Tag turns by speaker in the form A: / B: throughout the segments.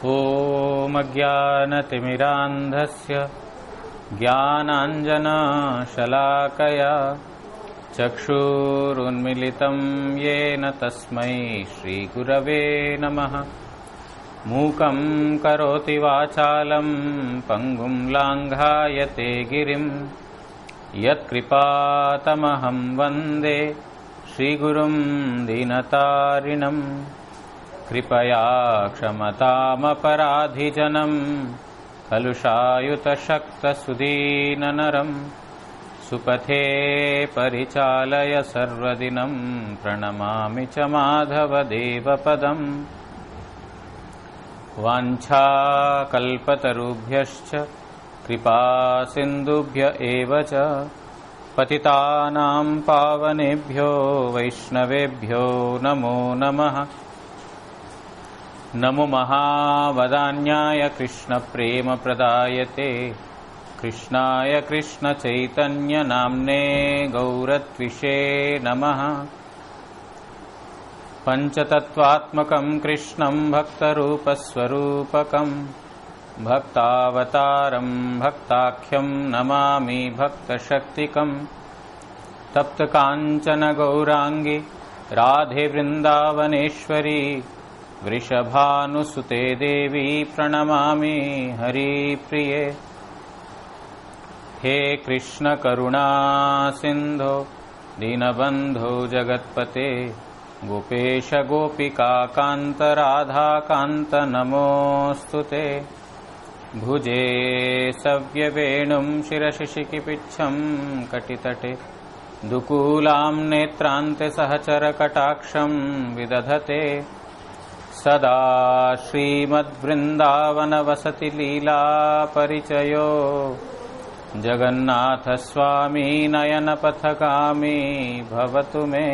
A: ॐ अज्ञानतिमिरान्धस्य ज्ञानाञ्जनशलाकया चक्षुरुन्मिलितं येन तस्मै श्रीगुरवे नमः। मूकं करोति वाचालं पङ्गुं लाङ्घायते गिरिं यत्कृपातमहं वन्दे श्रीगुरुं दीनतारिणम्। कृपया क्षमतामपराधिजनं कलुषायुतशक्तसुदीननरं सुपथे परिचालय सर्वदिनं प्रणमामि च माधवदेवपदम्। वाञ्छाकल्पतरुभ्यश्च कृपासिन्धुभ्य एव च पतितानां पावनेभ्यो वैष्णवेभ्यो नमो नमः। नमो महावदान्याय कृष्णप्रेमप्रदायते कृष्णाय कृष्णचैतन्यनाम्ने गौरत्विषे नमः। पञ्चतत्त्वात्मकं कृष्णं भक्तरूपस्वरूपकं भक्तावतारं भक्ताख्यं नमामि भक्तशक्तिकं। तप्तकाञ्चन गौराङ्गी राधे वृन्दावनेश्वरी वृषभानुसुते देवी प्रणमामि हरिप्रिये। हे कृष्ण करुणा सिन्धो दीनबन्धो जगत्पते गोपेश गोपिका कान्त राधा कान्त नमोऽस्तुते। भुजे सव्यवेणुं शिरसि शिखिपिच्छं कटितटे दुकूलां नेत्रान्ते सहचरकटाक्षं विदधते। सदा श्रीमद्वृन्दावनवसति लीला परिचयो जगन्नाथस्वामी नयनपथगामी भवतु मे।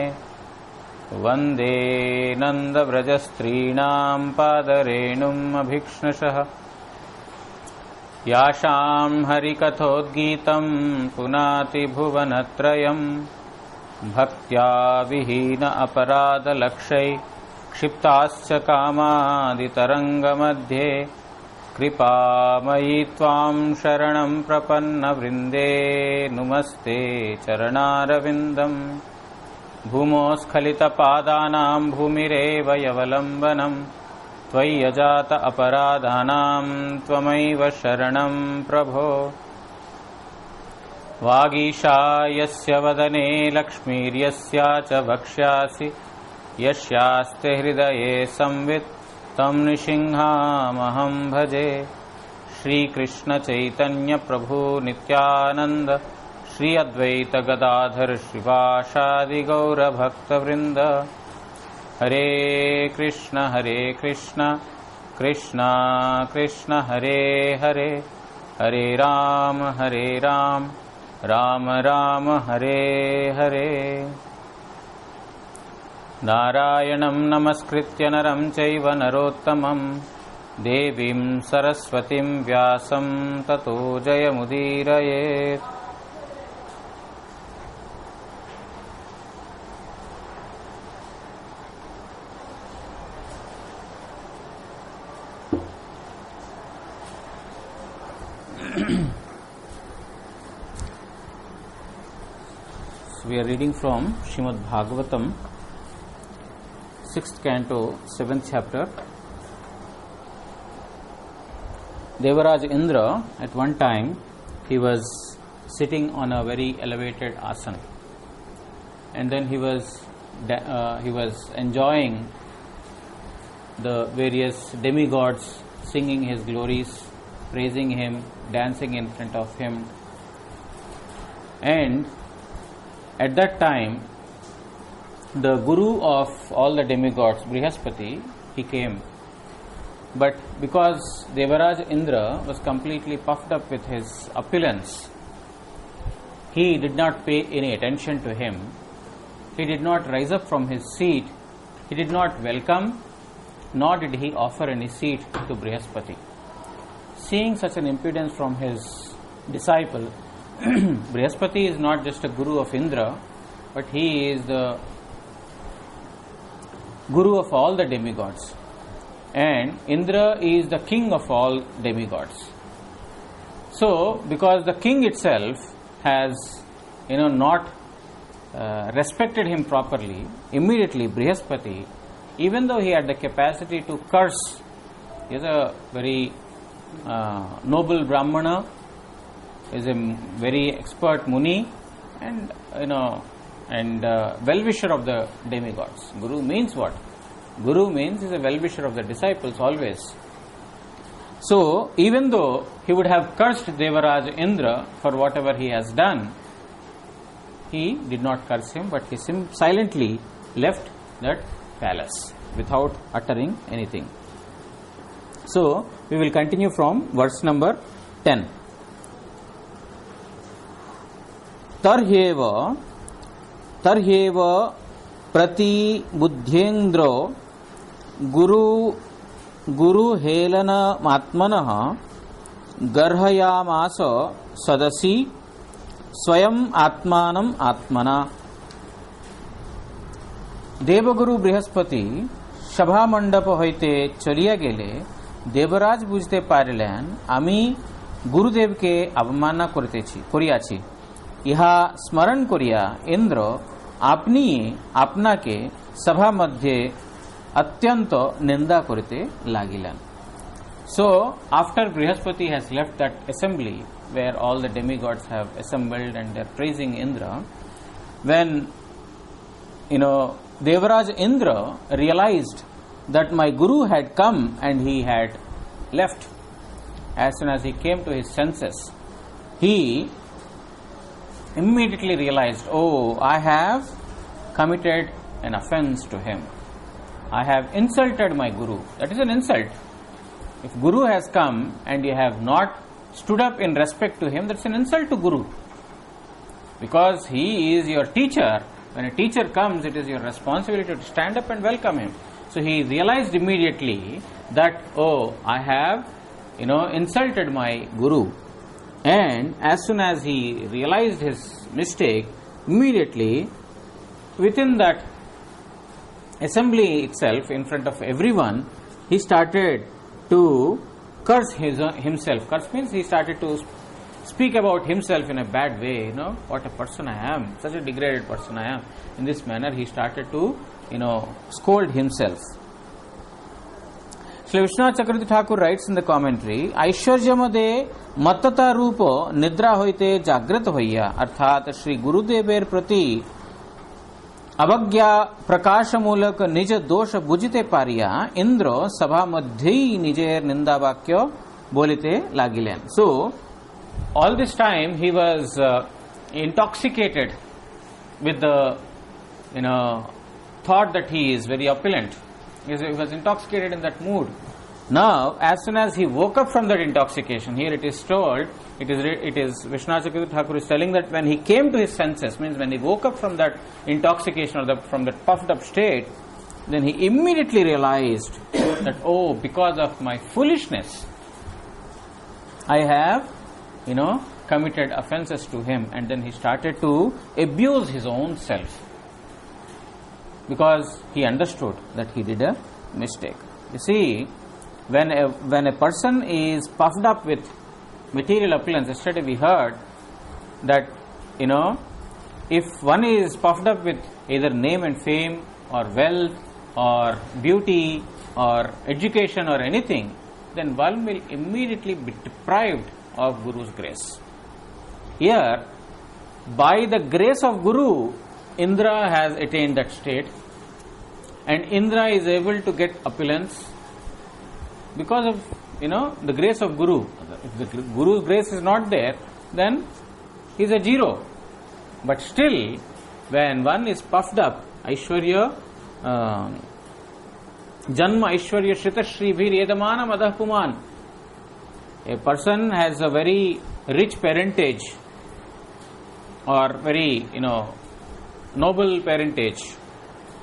A: वन्दे नन्दव्रजस्त्रीणां पादरेणुम् अभीक्ष्णशः यासां हरिकथोद्गीतं पुनाति भुवनत्रयं। भक्त्या विहीन अपराधलक्षै क्षिप्ताश्च कामादितरङ्गमध्ये कृपामयी त्वां शरणं प्रपन्नवृन्दे नुमस्ते चरणारविन्दम्। भूमौ स्खलितपादानां भूमिरेव यवलम्बनं त्वय्यजात अपराधानां त्वमैव शरणं प्रभो। वागीशा यस्य वदने लक्ष्मीर्यस्या च वक्ष्यासि यस्यास्ते हृदये संवित् तं नृसिंहमहं भजे। श्रीकृष्ण चैतन्य प्रभु नित्यानंद श्री अद्वैत गदाधर श्रीवासादि गौर भक्तवृंद। हरे कृष्ण कृष्ण कृष्ण हरे हरे हरे राम राम राम हरे हरे। नारायणं नमस्कृत्य नरं चैव नरोत्तमं देवीं सरस्वतीं व्यासं ततो जयमुदीरयेत्। We are reading from Srimad Bhagavatam, 6th canto, 7th chapter. Devaraj Indra, at one time, he was sitting on a very elevated asana, and then he was enjoying the various demigods singing his glories, praising him, dancing in front of him. And at that time, the guru of all the demigods, Brihaspati, he came. But because Devaraj Indra was completely puffed up with his opulence, he did not pay any attention to him. He did not rise up from his seat. He did not welcome, nor did he offer any seat to Brihaspati. Seeing such an impudence from his disciple, Brihaspati is not just a guru of Indra, but he is the guru of all the demigods. and Indra is the king of all demigods. So, because the king itself has, not respected him properly, immediately Brihaspati, even though he had the capacity to curse, he is a very noble Brahmana, is a very expert Muni, and well-wisher of the demigods. Guru means what? Guru means is a well-wisher of the disciples always. So, even though he would have cursed Devaraj Indra for whatever he has done, he did not curse him, but he silently left that palace without uttering anything. So, we will continue from verse number 10. Tarheva prati buddhyendro guru helana matmanah garhayamasa sadasi स्वयं आत्मानम आत्मना. দেবগুরু বৃহস্পতি সভা মণ্ডপ হইতে চলিয়া গেলে দেবরাজ বুঝতে পারিলেন আমি গুরুদেবকে অবমাননা করিয়াছি। ইহা স্মরণ করিয়া ইন্দ্র আপনি আপনাকে সভা মধ্যে অত্যন্ত নিন্দা করিতে লাগিলেন. So, after Brihaspati has left that assembly where all the demigods have assembled and they are praising Indra, when Devaraj Indra realized that my guru had come and he had left, as soon as he came to his senses, he immediately realized, oh, I have committed an offense to him. I have insulted my guru. That is an insult. If Guru has come and you have not stood up in respect to him, that's an insult to Guru. Because he is your teacher. When a teacher comes, it is your responsibility to stand up and welcome him. So he realized immediately that, oh, I have, insulted my Guru. And as soon as he realized his mistake, immediately within that assembly itself, in front of everyone, he started to curse himself. Curse means he started to speak about himself in a bad way. What a person I am, such a degraded person I am. In this manner, he started to, scold himself. Shri Vishwanath Chakravarti Thakur writes in the commentary, Aishwarjamade mattata rupo nidra hoite jagrat hoiya, arthat Shri Gurudever prati अवज्ञा प्रकाश मूलक निज दोष बुझते पारिया इंद्र सभा मध्य निजेर निंदा वाक्य बोलते लागिलेन. So all this time he was intoxicated with the thought that he is very opulent. He was intoxicated in that mood. Now, as soon as he woke up from that intoxication, here it is told, it is Vishwanath Chakravarti Thakur is telling that when he came to his senses, means when he woke up from that intoxication or from that puffed up state, then he immediately realized that, oh, because of my foolishness, I have, committed offenses to him, and then he started to abuse his own self because he understood that he did a mistake. You see, when a person is puffed up with material opulence, yesterday we heard that, if one is puffed up with either name and fame or wealth or beauty or education or anything, then one will immediately be deprived of Guru's grace. Here, by the grace of Guru, Indra has attained that state, and Indra is able to get opulence because of, the grace of Guru. If the Guru's grace is not there, then he is a zero. But still, when one is puffed up, Aishwarya, Janma Aishwarya Shrita Shribhir Edamana Madah Puman. A person has a very rich parentage or very, noble parentage,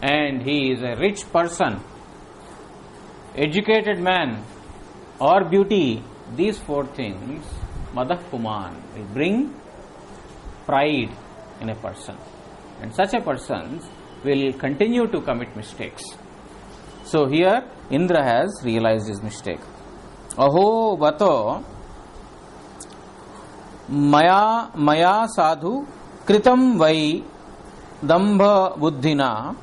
A: and he is a rich person, educated man or beauty. These four things, Madah Puman, will bring pride in a person, and such a person will continue to commit mistakes. So here Indra has realized his mistake. Aho vato maya sadhu kritam vai dambha buddhina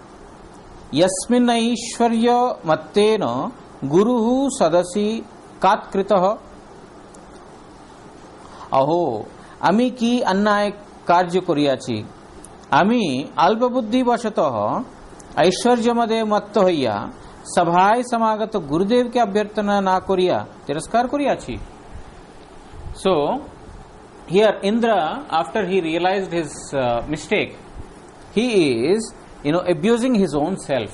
A: यस्मिन् ऐश्वर्य मत्तेन गुरुः सदसि कात्कृतः। अहो आमी की अन्याय कार्य करियाछि, आमी अल्पबुद्धिवशतः ऐश्वर्यमध्ये मत्त हইয়া सभाय समागत गुरुदेव के अभ्यर्थना ना करिया तिरस्कार करियाछि। So here Indra, after he realized his mistake, he is abusing his own self.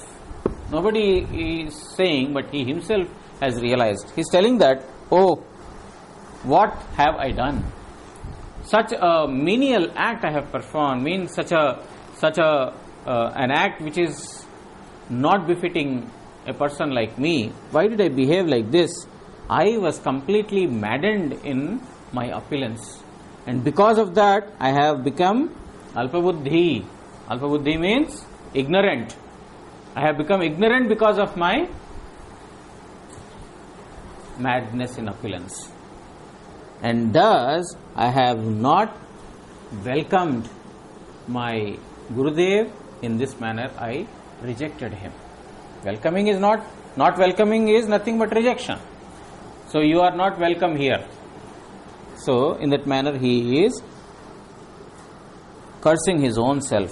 A: Nobody is saying, but he himself has realized. He is telling that, oh, what have I done? Such a menial act I have performed, means such an act which is not befitting a person like me. Why did I behave like this? I was completely maddened in my opulence, and because of that I have become alpabuddhi. Alpabuddhi means ignorant. I have become ignorant because of my madness in opulence, and thus I have not welcomed my Gurudev in this manner. I rejected him. Welcoming is not welcoming is nothing but rejection. So you are not welcome here. So in that manner he is cursing his own self.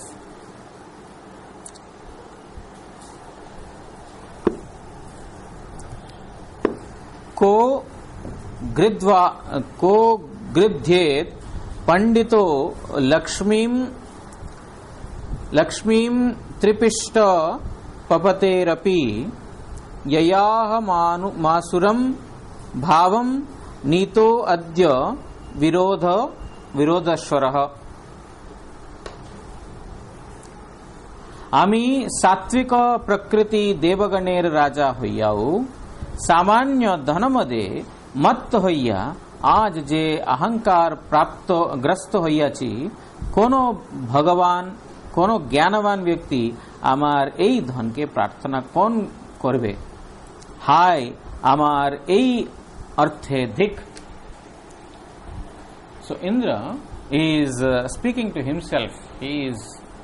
A: को गृध्येत पंडितो लक्ष्मीं त्रिपिष्ट पपतेरपि ययाह मासुरं भावं नीतो अद्य विरोधश्वरः। आमी सात्विक प्रकृति देवगणेर राजा हইয়াও सामान्य धनमध्ये मत्त हইয়া आज जे अहंकार प्राप्त ग्रस्त हইয়াছি, कोनो भगवान कोनो ज्ञानवान व्यक्ति आमार এই धनके प्रार्थना कोन करबे? हाय आमार এই अर्थे धिक। So Indra is speaking to himself, he is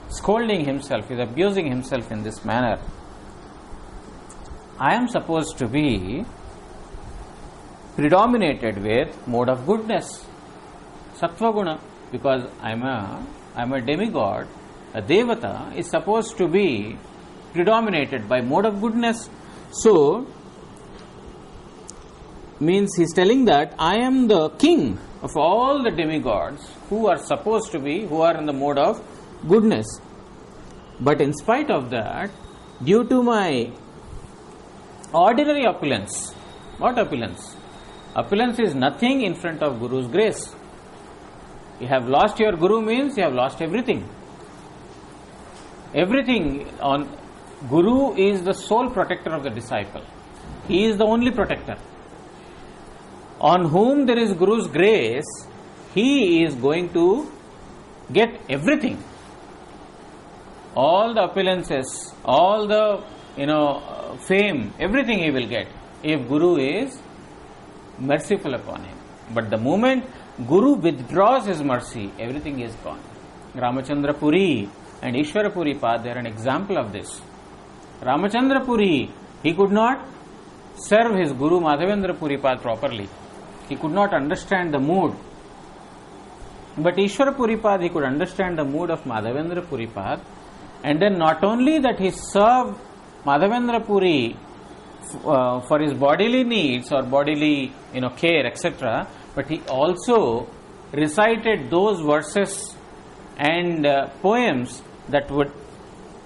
A: scolding himself, he is abusing himself in this manner. I am supposed to be predominated with mode of goodness, sattva guna, because I am a demigod. A devata is supposed to be predominated by mode of goodness. So means he is telling that I am the king of all the demigods who are supposed to be, who are in the mode of goodness. But in spite of that, due to my ordinary opulence, what opulence? Opulence is nothing in front of Guru's grace. You have lost your Guru means you have lost everything. Everything on Guru is the sole protector of the disciple. He is the only protector. On whom there is Guru's grace, he is going to get everything. All the opulences, all the fame, everything he will get if Guru is merciful upon him. But the moment Guru withdraws his mercy, everything is gone. Ramachandra Puri and Ishwara Puri Pad, they are an example of this. Ramachandra Puri, he could not serve his Guru Madhavendra Puri Pad properly. He could not understand the mood. But Ishwara Puri Pad, he could understand the mood of Madhavendra Puri Pad. And then not only that he served Madhavendra Puri for his bodily needs or bodily care, etc., but he also recited those verses and poems that would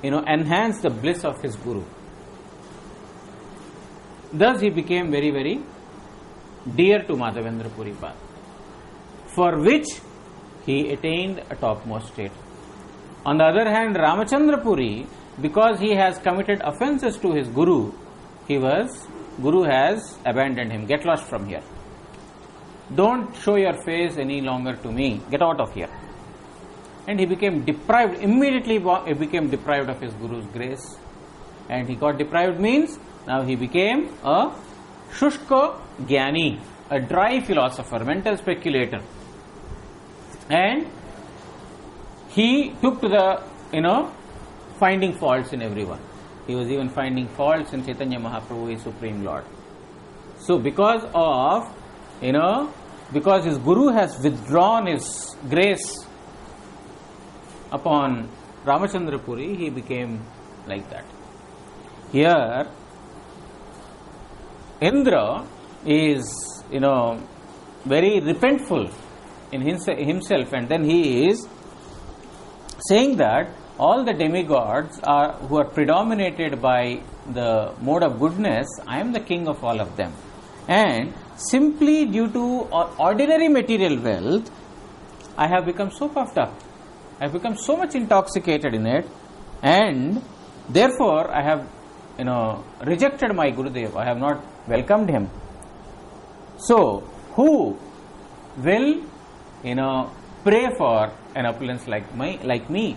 A: enhance the bliss of his Guru. Thus he became very, very dear to Madhavendra Puri Pad, for which he attained a topmost state. On the other hand, Ramachandra Puri, because he has committed offences to his Guru, Guru has abandoned him. Get lost from here. Don't show your face any longer to me. Get out of here. And he became deprived, immediately he became deprived of his Guru's grace. and he got deprived means now he became a Shushka Gyani, a dry philosopher, mental speculator. And he took to the, finding faults in everyone. He was even finding faults in Chaitanya Mahaprabhu, his Supreme Lord. So because his Guru has withdrawn his grace upon Ramachandra Puri, he became like that. Here, Indra is, very repentful in himself, and then he is saying that all the demigods who are predominated by the mode of goodness, I am the king of all of them. And simply due to ordinary material wealth, I have become so puffed up. I have become so much intoxicated in it, and therefore I have, rejected my Gurudev. I have not welcomed him. So, who will, pray for an opulence like me?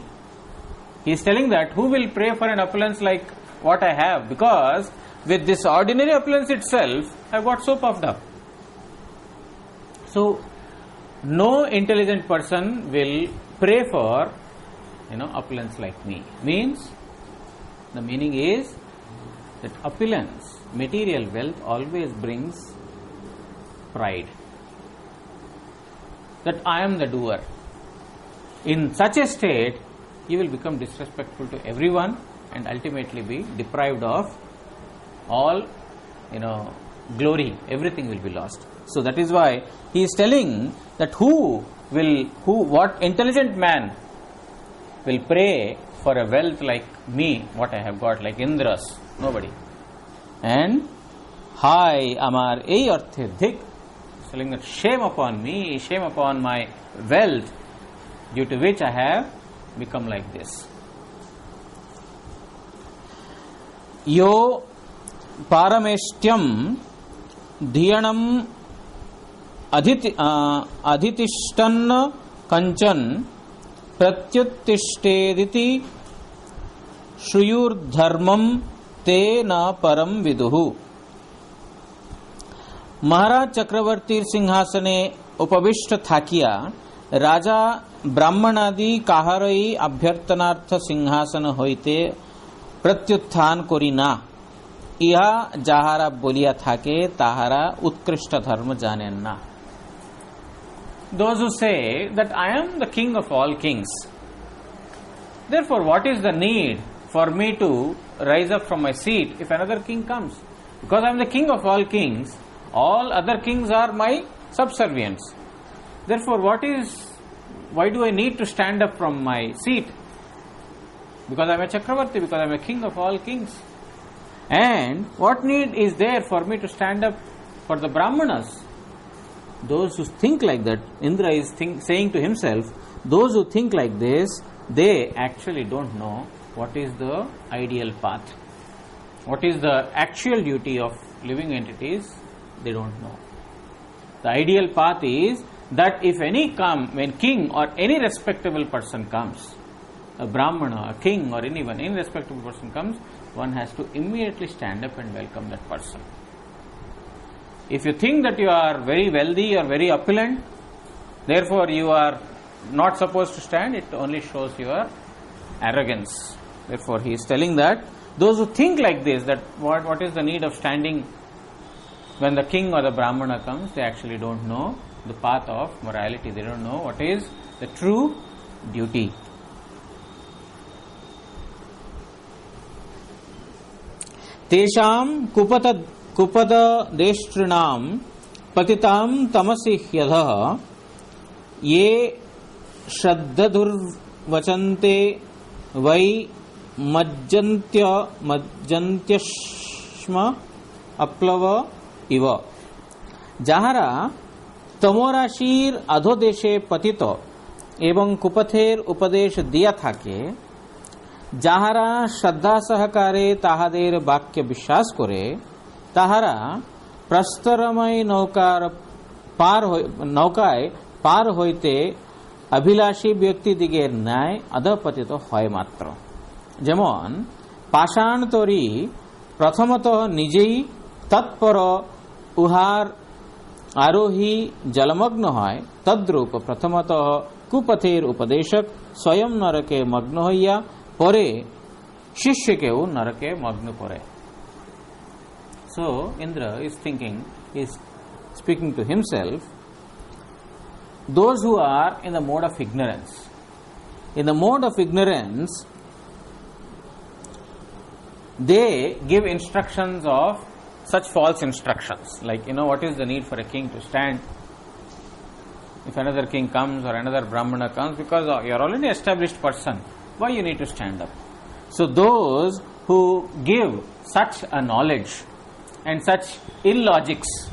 A: He is telling that who will pray for an opulence like what I have, because with this ordinary opulence itself, I have got so puffed up. So, no intelligent person will pray for, opulence like me. The meaning is that opulence, material wealth always brings pride. That I am the doer. In such a state, you will become disrespectful to everyone and ultimately be deprived of all, glory. Everything will be lost. So that is why he is telling that what intelligent man will pray for a wealth like me, what I have got, like Indra's? Nobody. And hi Amar ei arthe dhik, telling that shame upon me, shame upon my wealth, due to which I have become like this. Yo parameshtyam dhiyanam adhitishtan kanchan pratyuttishtetiti श्रूयुर धर्मम ते न परम विदुहु। महाराज चक्रवर्ती सिंहासने उपविष्ट थाकिया राजा ब्राह्मणादि काहारई अभ्यर्थनार्थ सिंहासन होइते प्रत्युत्थान करी ना, इहा जाहारा बोलिया थाके ताहारा उत्कृष्ट धर्म जाने ना। Those who say that I am the king of all kings, therefore what is the need for me to rise up from my seat if another king comes? Because I am the king of all kings, all other kings are my subservients. Therefore why do I need to stand up from my seat? Because I am a Chakravarti, because I am a king of all kings. And what need is there for me to stand up for the Brahmanas? Those who think like that, Indra is saying to himself, those who think like this, they actually don't know what is the ideal path. What is the actual duty of living entities? They don't know. The ideal path is that if when king or any respectable person comes, a Brahmana, a king or any respectable person comes, one has to immediately stand up and welcome that person. If you think that you are very wealthy or very opulent, therefore you are not supposed to stand, it only shows your arrogance. Therefore he is telling that those who think like this, that what is the need of standing when the king or the Brahmana comes, they actually don't know the path of morality. They don't know what is the true duty. तेषां कुपद देष्ट्रिणां पतितां तमसि ह्यधः ये श्रद्धदुर्वचन्ते वै मज्जन्त्यश्म अप्लव इव। যাহারা তমরাশির অধোদেশে পতিত এবং কুপথের উপদেশ দিয়া থাকে, যাহারা শ্রদ্ধা সহকারে তাহাদের বাক্য বিশ্বাস করে, তাহারা প্রস্তরময় নৌকায় পার হইতে অভিলাষী ব্যক্তিদিগের ন্যায় অধপতিত হয় মাত্র। যেমন পাষাণ তরি প্রথমতঃ নিজেই তৎপর উহার আরোহী জলমগ্ন হয়, তদ্রূপ প্রথমতঃ কুপথের উপদেশক স্বয়ং নরকে মগ্ন হইয়া পরে শিষ্যকেও নরকে মগ্ন করে। So Indra is thinking, is speaking to himself, those who are in the mode of ignorance. In the mode of ignorance, they give instructions of such false instructions, like, what is the need for a king to stand if another king comes or another brahmana comes, because you are already established person, why you need to stand up? So those who give such a knowledge and such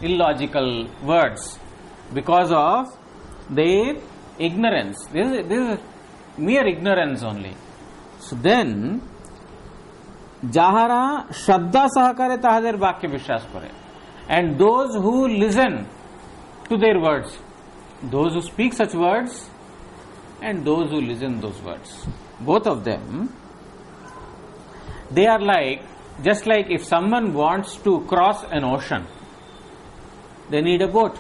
A: illogical words because of their ignorance, this is mere ignorance only. So then যাহারা শ্রদ্ধা সহকারে তাহাদের বাক্যে বিশ্বাস করে, and those who listen to their words, those who speak such words and those who listen those words, both of them, they are like, just like if someone wants to cross an ocean, they need a boat,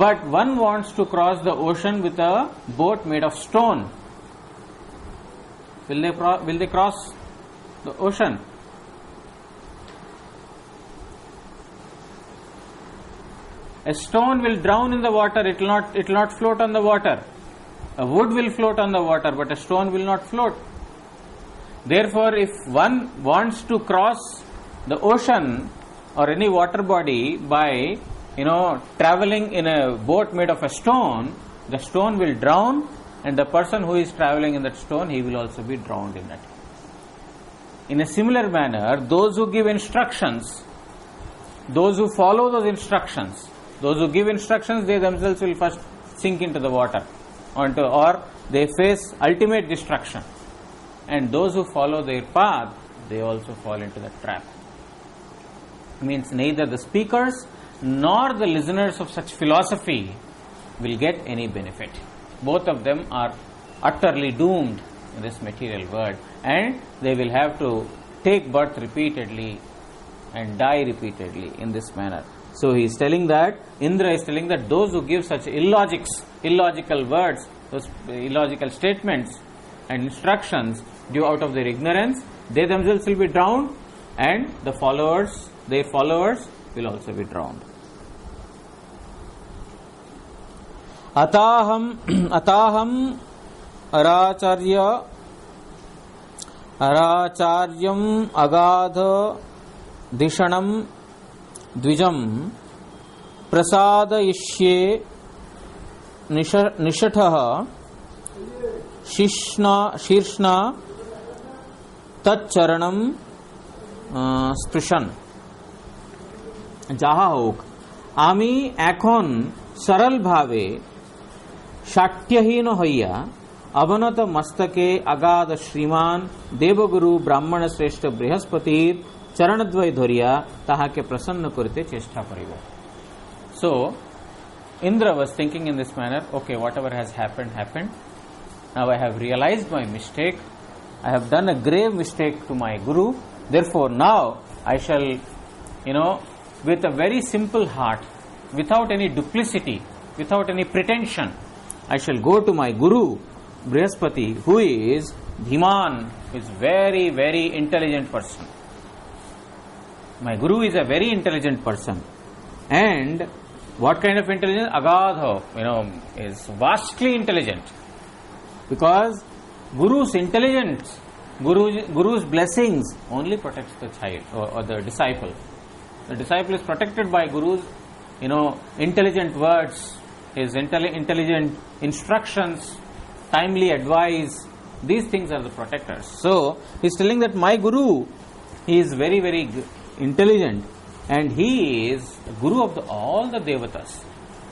A: but one wants to cross the ocean with a boat made of stone. Will they cross the ocean? A stone will drown in the water, it will not float on the water. A wood will float on the water, but a stone will not float. Therefore, if one wants to cross the ocean or any water body by traveling in a boat made of a stone, the stone will drown, and the person who is traveling in that stone, he will also be drowned in it. In a similar manner, those who give instructions, those who follow those instructions, those who give instructions, they themselves will first sink into the water, or they face ultimate destruction. And those who follow their path, they also fall into the trap. Means neither the speakers nor the listeners of such philosophy will get any benefit. Both of them are utterly doomed in this material world, and they will have to take birth repeatedly and die repeatedly in this manner. So he is telling that, Indra is telling that those who give such illogical words, those illogical statements and instructions due out of their ignorance, they themselves will be drowned, and their followers will also be drowned. Ataham aracharyam agadha dishanam dvijam prasadayishye nishatha শীর্ষনা তচ্চরণম স্পৃশন। যাহা হোক, আমি এখন সরলভাবে শাট্যহীন হইয়া অবনত মস্তকে অগাধ শ্রীমান দেবগুরু ব্রাহ্মণ শ্রেষ্ঠ বৃহস্পতির চরণদ্বয় ধরিয়া তাহাকে প্রসন্ন করিতে চেষ্টা করিব। So Indra was thinking in this manner, okay, whatever has happened. Now I have realized my mistake. I have done a grave mistake to my Guru. Therefore now I shall, with a very simple heart, without any duplicity, without any pretension, I shall go to my Guru, Brihaspati, who is Dhiman, who is very, very intelligent person. My Guru is a very intelligent person. And what kind of intelligence? Agadha, is vastly intelligent. Because Guru's intelligence, Guru's blessings only protects the child or the disciple. The disciple is protected by Guru's, intelligent words, his intelligent instructions, timely advice. These things are the protectors. So he's telling that my Guru, he is very, very intelligent, and he is the Guru of all the Devatas.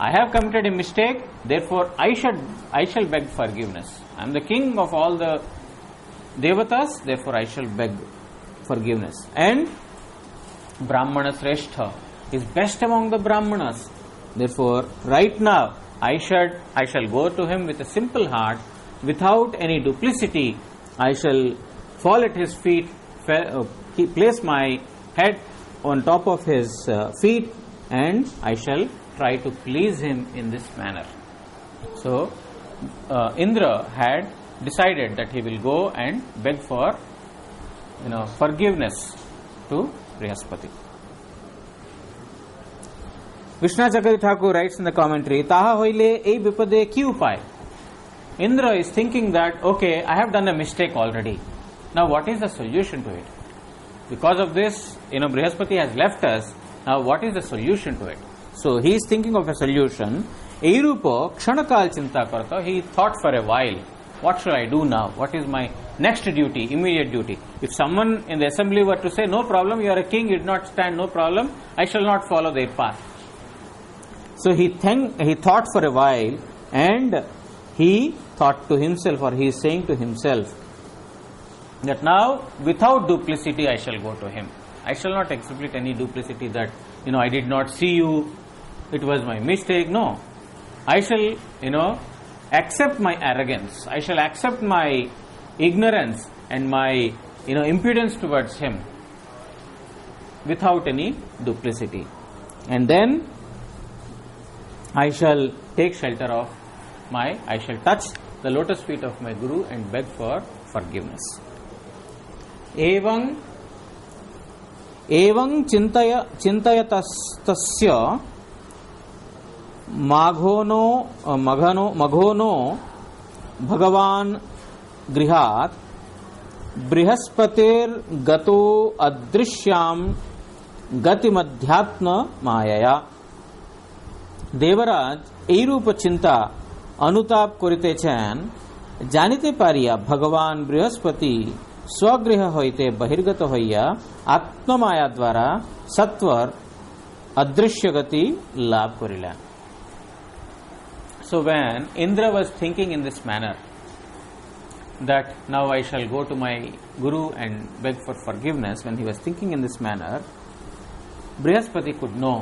A: I have committed a mistake, therefore I shall beg forgiveness. I am the king of all the Devatas, therefore I shall beg forgiveness. And Brahmana Sreshtha is best among the Brahmanas. Therefore, right now I shall go to him with a simple heart, without any duplicity. I shall fall at his feet place my head on top of his feet, and I shall try to please him in this manner. So Indra had decided that he will go and beg for forgiveness to Brihaspati. Vishnu Chakravarti Thakur writes in the commentary, Taha hoile ei bipade ki upay? Indra is thinking that, okay, I have done a mistake already. Now what is the solution to it? Because of this, Brihaspati has left us. Now what is the solution to it? So he is thinking of a solution. Eirupo kshanakal chinta karta. He thought for a while, what shall I do now? What is my next duty, immediate duty? If someone in the assembly were to say, no problem, you are a king, you did not stand, no problem, I shall not follow their path. So he thought for a while, and he thought to himself, or he is saying to himself, that now without duplicity I shall go to him. I shall not exhibit any duplicity that, I did not see you, it was my mistake. No. I shall, accept my arrogance. I shall accept my ignorance and my, impudence towards him without any duplicity. And then I shall take shelter of I shall touch the lotus feet of my Guru and beg for forgiveness. Evam चिंतयतस्स्य मघोनो भगवान गृहात् बृहस्पतिर्गतो अदृश्यां गतिमध्यात्म मायया. देवराज এইরূপ চিন্তা অনুতাপ করিতেছেন, জানিতে পারিয়া ভগবান বৃহস্পতি स्वगृह হইতে বহির্গত হইয়া আত্মমায়া দ্বারা সত্বর অদৃশ্য গতি লাভ করিলেন. So when Indra was thinking in this manner, that now I shall go to my Guru and beg for forgiveness, when he was thinking in this manner, Brihaspati could know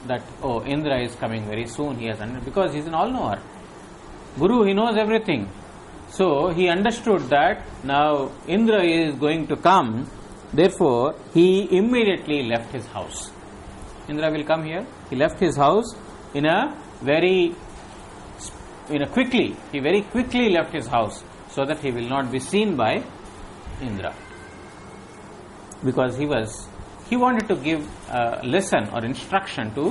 A: that, oh, Indra is coming very soon, he has understood, because he is an all-knower. Guru, he knows everything. So he understood that now Indra is going to come, therefore he immediately left his house. Indra will come here. He left his house very quickly left his house, so that he will not be seen by Indra, because he wanted to give a lesson or instruction to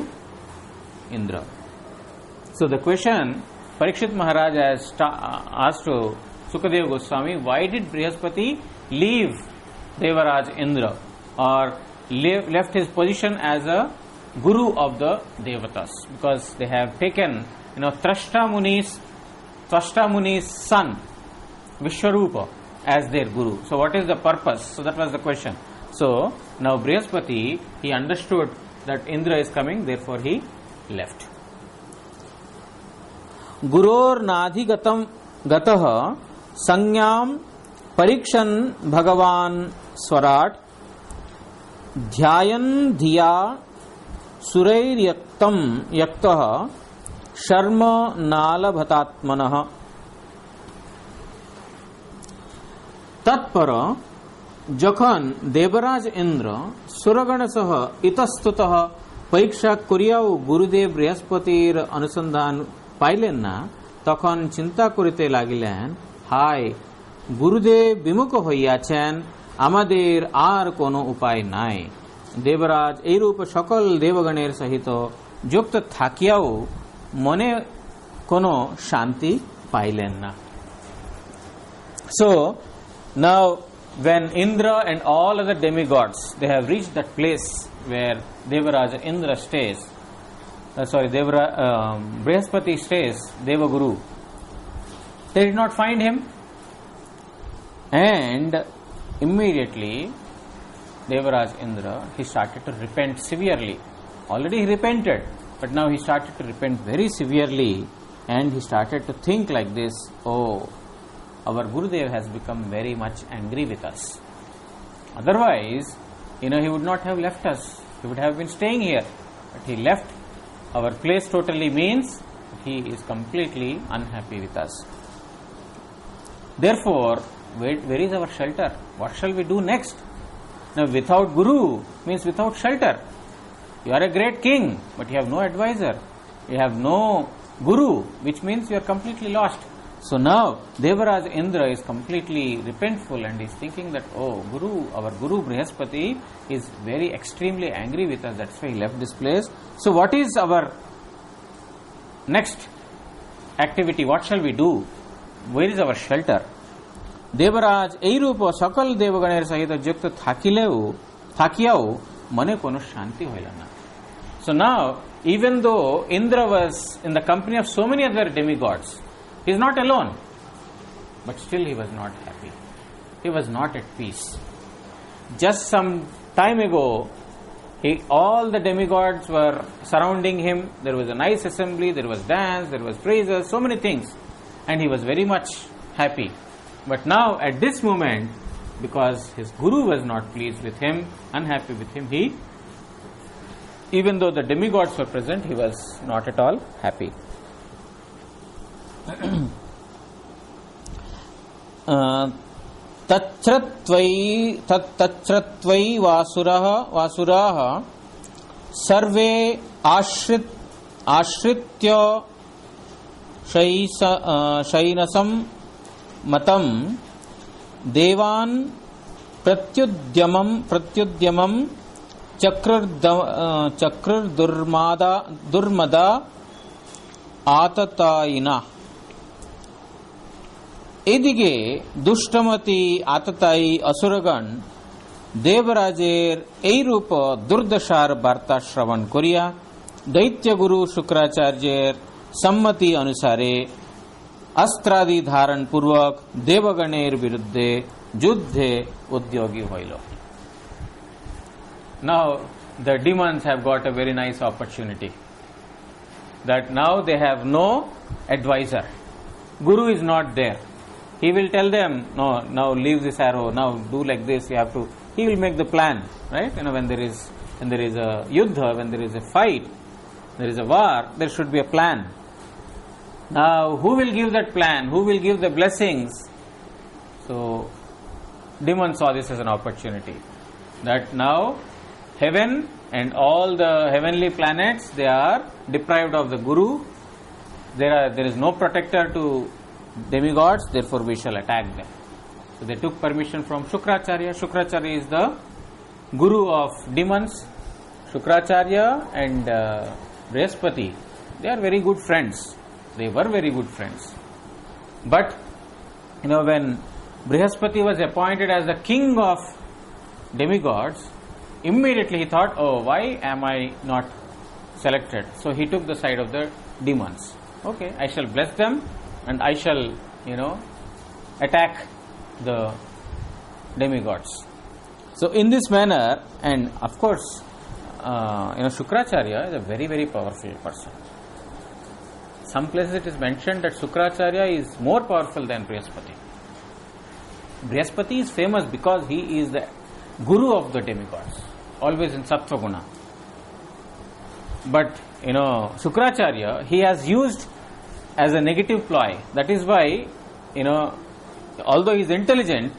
A: Indra. So the question Parikshit Maharaj has asked to Sukadeva Goswami, why did Brihaspati leave Devaraj Indra, or left his position as a Guru of the Devatas? Because they have taken Trashta Muni's son Vishwarupa as their Guru. So what is the purpose? So that was the question. So now Brihaspati, he understood that Indra is coming, therefore he left. गुरोर्नाधिगतं गतः संज्ञां परीक्षन् भगवान् स्वराट् ध्यायन् धिया सुरैर्यक्तं यक्तः शर्म नालभतात्मनः. तत्पर যখন দেবরাজ ইন্দ্র সুরগণ সহ ইতস্ততঃ পরীক্ষা করিয়াও গুরুদেব বৃহস্পতির অনুসন্ধান পাইলেন না, তখন চিন্তা করিতে লাগিলেন, হায়, গুরুদেব বিমুখ হইয়াছেন, আমাদের আর কোনো উপায় নাই. দেবরাজ এইরূপ সকল দেবগণের সহিত যুক্ত থাকিয়াও মনে কোনো শান্তি পাইলেন না. So now when Indra and all other demigods, they have reached that place where Devaraja Indra stays, Brihaspati stays, Devaguru, they did not find him, and immediately Devaraj Indra, he started to repent severely. Already he repented, but now he started to repent very severely, and he started to think like this, oh, our Gurudev has become very much angry with us. Otherwise, he would not have left us. He would have been staying here. But he left our place totally, means he is completely unhappy with us. Therefore, where is our shelter? What shall we do next? Now, without Guru means without shelter. You are a great king, but you have no advisor. You have no Guru, which means you are completely lost. So now, Devaraj Indra is completely repentful and is thinking that, oh, our Guru Brihaspati is very extremely angry with us. That's why he left this place. So what is our next activity? What shall we do? Where is our shelter? Debraj এইরূপ সকল দেবগণের সহিত যুক্ত থাকিয়াও মনে কোনো শান্তি হইল না. So now, even though Indra was in the company of so many other demigods, he is not alone, but still he was not happy. He was not at peace. Just some time ago, all the demigods were surrounding him. There was a nice assembly, there was dance, there was praises, so many things, and he was very much happy. But now, at this moment, because his Guru was not pleased with him, unhappy with him, even though the demigods were present, he was not at all happy. तच्छ्रत्वै वासुराः सर्वे आश्रित्य शैनसं मतं देवान् प्रत्युद्यमं चक्रर्दुर्मदा आततायिना. এদিকে দুষ্টমতি আততায়ী অসুরগণ দেবরাজের এইরূপ দুর্দশার বার্তা শ্রবণ করিয়া দৈত্যগুরু শুক্রাচার্যের সম্মতি অনুসারে অস্ত্রাদি ধারণ পূর্বক দেবগণের বিরুদ্ধে যুদ্ধে উদ্যোগী হইল. Now the demons have got a very nice opportunity, that now they have no advisor. Guru is not there. He will tell them, no, now leave this arrow, now do like this, you have to. He will make the plan, right? When there is a yuddha, when there is a fight, there is a war, there should be a plan. Now, who will give that plan? Who will give the blessings? So, demons saw this as an opportunity, that now heaven and all the heavenly planets, they are deprived of the Guru. There is no protector to demigods, therefore we shall attack them. So they took permission from Shukracharya. Shukracharya is the Guru of demons. Shukracharya and Brihaspati, they are very good friends. They were very good friends. But, when Brihaspati was appointed as the king of demigods, immediately he thought, oh, why am I not selected? So he took the side of the demons. Okay, I shall bless them and I shall, attack the demigods. So in this manner, and of course, Shukracharya is a very, very powerful person. Some places it is mentioned that Shukracharya is more powerful than Brihaspati. Brihaspati is famous because he is the Guru of the demigods, always in Sattva Guna. But, Shukracharya, he has used as a negative ploy. That is why, although he is intelligent,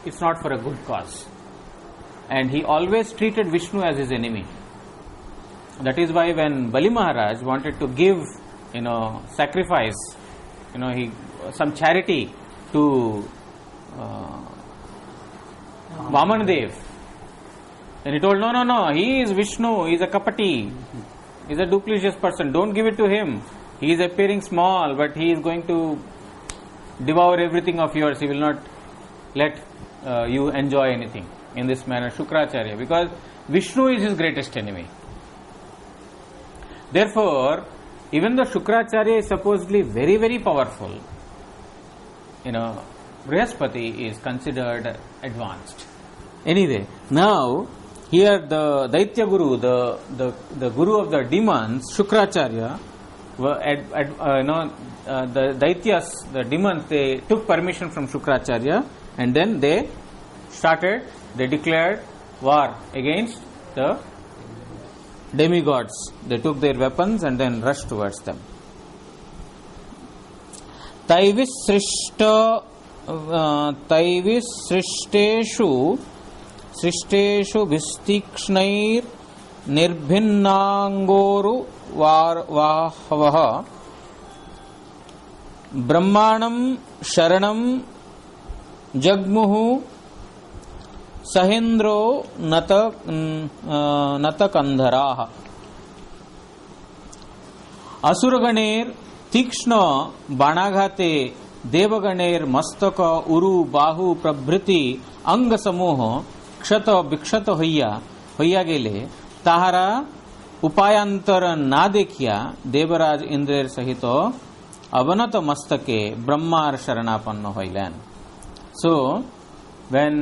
A: it's not for a good cause. And he always treated Vishnu as his enemy. That is why when Bali Maharaj wanted to give, sacrifice, some charity to Vamanadev, then he told, no, he is Vishnu, he is a kapati, he is a duplicitous person, don't give it to him. He is appearing small, but he is going to devour everything of yours. He will not let you enjoy anything. In this manner, Shukracharya, because Vishnu is his greatest enemy. Therefore, even though Shukracharya is supposedly very, very powerful, Brihaspati is considered advanced. Anyway, now here the Daitya Guru, the Guru of the demons, Shukracharya, the Daityas, the demons, they took permission from Shukracharya and then they declared war against the demigods. They took their weapons and then rushed towards them. Taivisrishta तैविसृष्टेषु सृष्टेषु विस्तीक्ष्णैर् निर्भिन्नाङ्गोरुवाहवः ब्रह्माणं शरणं जग्मुः सहेन्द्रो नतकन्धराः असुरगणेर तीक्ष्ण बाणाघाते देवगणेर मस्तक उरु बाहु प्रभृति अंग समूह क्षत विक्षत হইয়া গেলে তাহারা উপায়ান্তর না দেখিয়া দেবরাজ ইন্দ্রের সহিত অবনত মস্তকে ব্রহ্মার শরণাপন্ন হইলেন. So when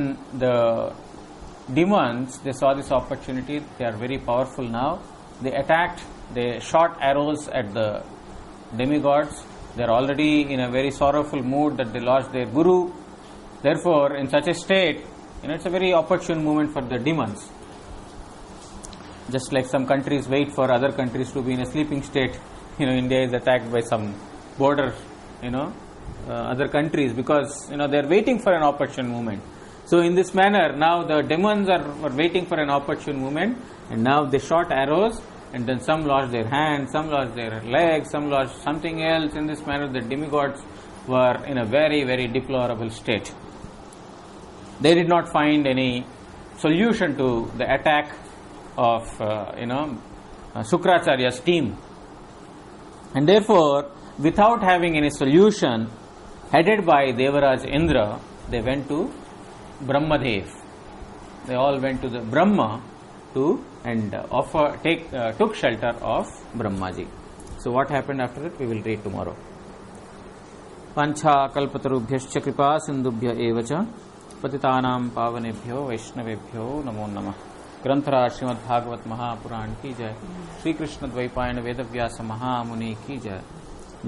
A: the demons, they saw this opportunity, they are very powerful now, they attacked, they shot arrows at the demigods. They are already in a very sorrowful mood that they lost their guru. Therefore, in such a state, it's a very opportune moment for the demons. Just like some countries wait for other countries to be in a sleeping state. India is attacked by some border, other countries, because they are waiting for an opportune moment. So in this manner, now the demons are waiting for an opportune moment, and now they shot arrows, and then some lost their hands, some lost their legs, some lost something else. In this manner, the demigods were in a very, very deplorable state. They did not find any solution to the attack of Sukracharya's team, and therefore, without having any solution, headed by Devaraj Indra, they went to Brahmadev. They all went to the Brahma and took shelter of Brahmaji. So what happened after that, we will read tomorrow. Pancha kalpatarubhyascha kripa sindubhya evacha patitanam pavanebhyo vaishnavebhyo namo namah. ग्रंथराज Shrimad Bhagavat Mahapuran की जय. श्री कृष्ण द्वैपायन वेदव्यास महामुनि की जय.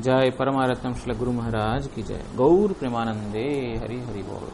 A: जय परमारत्नम श्री गुरु महाराज की जय. गौर प्रेमानंदे हरि हरि बोल.